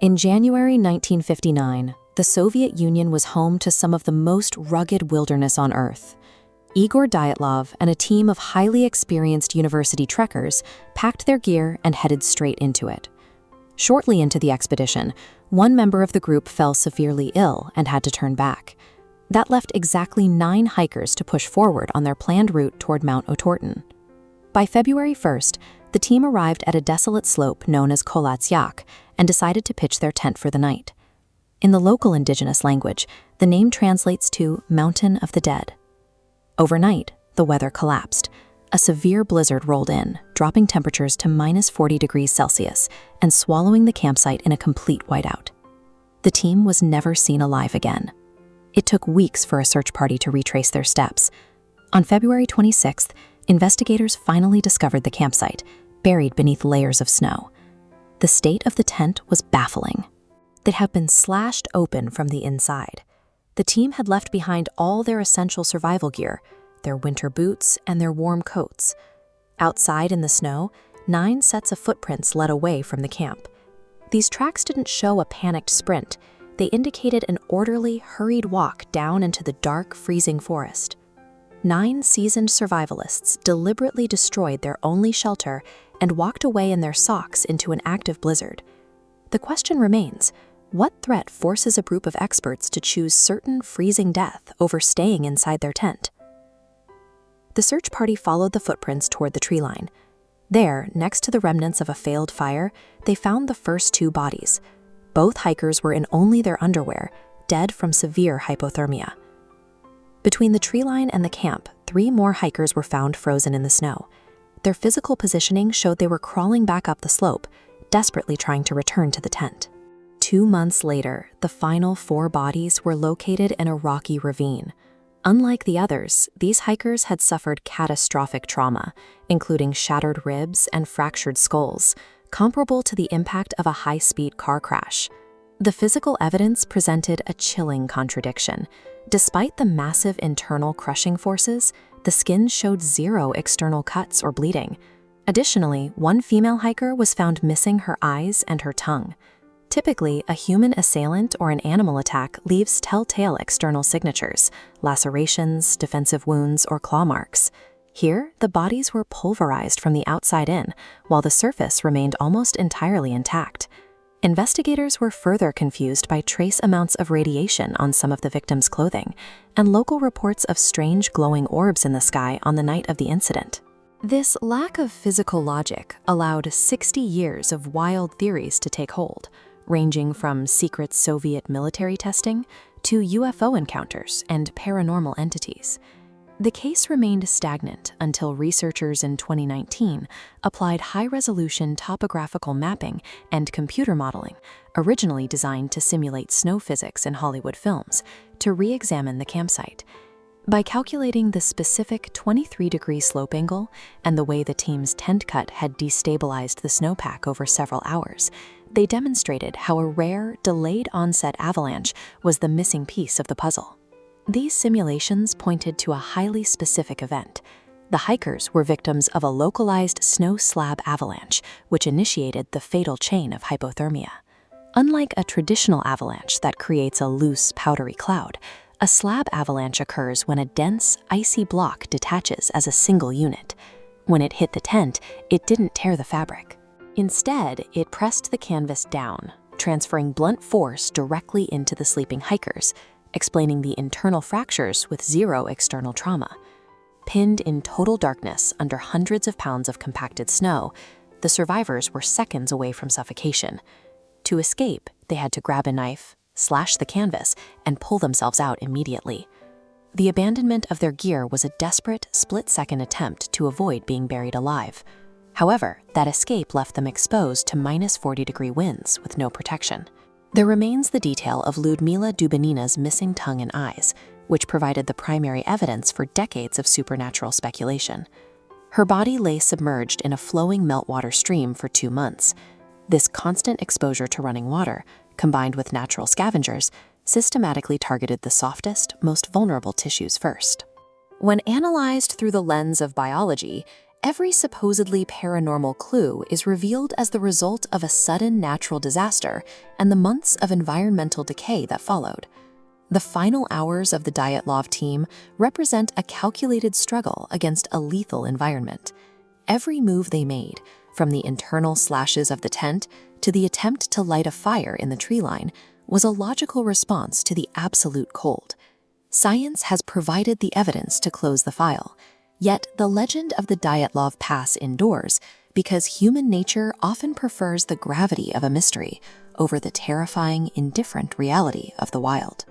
In January 1959, the Soviet Union was home to some of the most rugged wilderness on Earth. Igor Dyatlov and a team of highly experienced university trekkers packed their gear and headed straight into it. Shortly into the expedition, one member of the group fell severely ill and had to turn back. That left exactly 9 hikers to push forward on their planned route toward Mount Otorten. By February 1st, the team arrived at a desolate slope known as Kolatsyak and decided to pitch their tent for the night. In the local indigenous language, the name translates to Mountain of the Dead. Overnight, the weather collapsed. A severe blizzard rolled in, dropping temperatures to -40 degrees Celsius and swallowing the campsite in a complete whiteout. The team was never seen alive again. It took weeks for a search party to retrace their steps. On February 26th, investigators finally discovered the campsite, buried beneath layers of snow. The state of the tent was baffling. It had been slashed open from the inside. The team had left behind all their essential survival gear, their winter boots and their warm coats. Outside in the snow, 9 sets of footprints led away from the camp. These tracks didn't show a panicked sprint. They indicated an orderly, hurried walk down into the dark, freezing forest. 9 seasoned survivalists deliberately destroyed their only shelter and walked away in their socks into an active blizzard. The question remains, what threat forces a group of experts to choose certain freezing death over staying inside their tent? The search party followed the footprints toward the tree line. There, next to the remnants of a failed fire, they found the first 2 bodies. Both hikers were in only their underwear, dead from severe hypothermia. Between the tree line and the camp, 3 more hikers were found frozen in the snow. Their physical positioning showed they were crawling back up the slope, desperately trying to return to the tent. 2 months later, the final 4 bodies were located in a rocky ravine. Unlike the others, these hikers had suffered catastrophic trauma, including shattered ribs and fractured skulls, comparable to the impact of a high-speed car crash. The physical evidence presented a chilling contradiction. Despite the massive internal crushing forces, the skin showed 0 external cuts or bleeding. Additionally, one female hiker was found missing her eyes and her tongue. Typically, a human assailant or an animal attack leaves telltale external signatures, lacerations, defensive wounds, or claw marks. Here, the bodies were pulverized from the outside in, while the surface remained almost entirely intact. Investigators were further confused by trace amounts of radiation on some of the victims' clothing, and local reports of strange glowing orbs in the sky on the night of the incident. This lack of physical logic allowed 60 years of wild theories to take hold, ranging from secret Soviet military testing to UFO encounters and paranormal entities. The case remained stagnant until researchers in 2019 applied high-resolution topographical mapping and computer modeling, originally designed to simulate snow physics in Hollywood films, to re-examine the campsite. By calculating the specific 23-degree slope angle and the way the team's tent cut had destabilized the snowpack over several hours, they demonstrated how a rare, delayed-onset avalanche was the missing piece of the puzzle. These simulations pointed to a highly specific event. The hikers were victims of a localized snow slab avalanche, which initiated the fatal chain of hypothermia. Unlike a traditional avalanche that creates a loose, powdery cloud, a slab avalanche occurs when a dense, icy block detaches as a single unit. When it hit the tent, it didn't tear the fabric. Instead, it pressed the canvas down, transferring blunt force directly into the sleeping hikers, explaining the internal fractures with 0 external trauma. Pinned in total darkness under hundreds of pounds of compacted snow, the survivors were seconds away from suffocation. To escape, they had to grab a knife, slash the canvas, and pull themselves out immediately. The abandonment of their gear was a desperate, split-second attempt to avoid being buried alive. However, that escape left them exposed to -40-degree winds with no protection. There remains the detail of Lyudmila Dubinina's missing tongue and eyes, which provided the primary evidence for decades of supernatural speculation. Her body lay submerged in a flowing meltwater stream for 2 months. This constant exposure to running water, combined with natural scavengers, systematically targeted the softest, most vulnerable tissues first. When analyzed through the lens of biology, Every supposedly paranormal clue is revealed as the result of a sudden natural disaster and the months of environmental decay that followed. The final hours of the Dyatlov team represent a calculated struggle against a lethal environment. Every move they made, from the internal slashes of the tent to the attempt to light a fire in the tree line, was a logical response to the absolute cold. Science has provided the evidence to close the file, yet the legend of the Dyatlov Pass endures because human nature often prefers the gravity of a mystery over the terrifying, indifferent reality of the wild.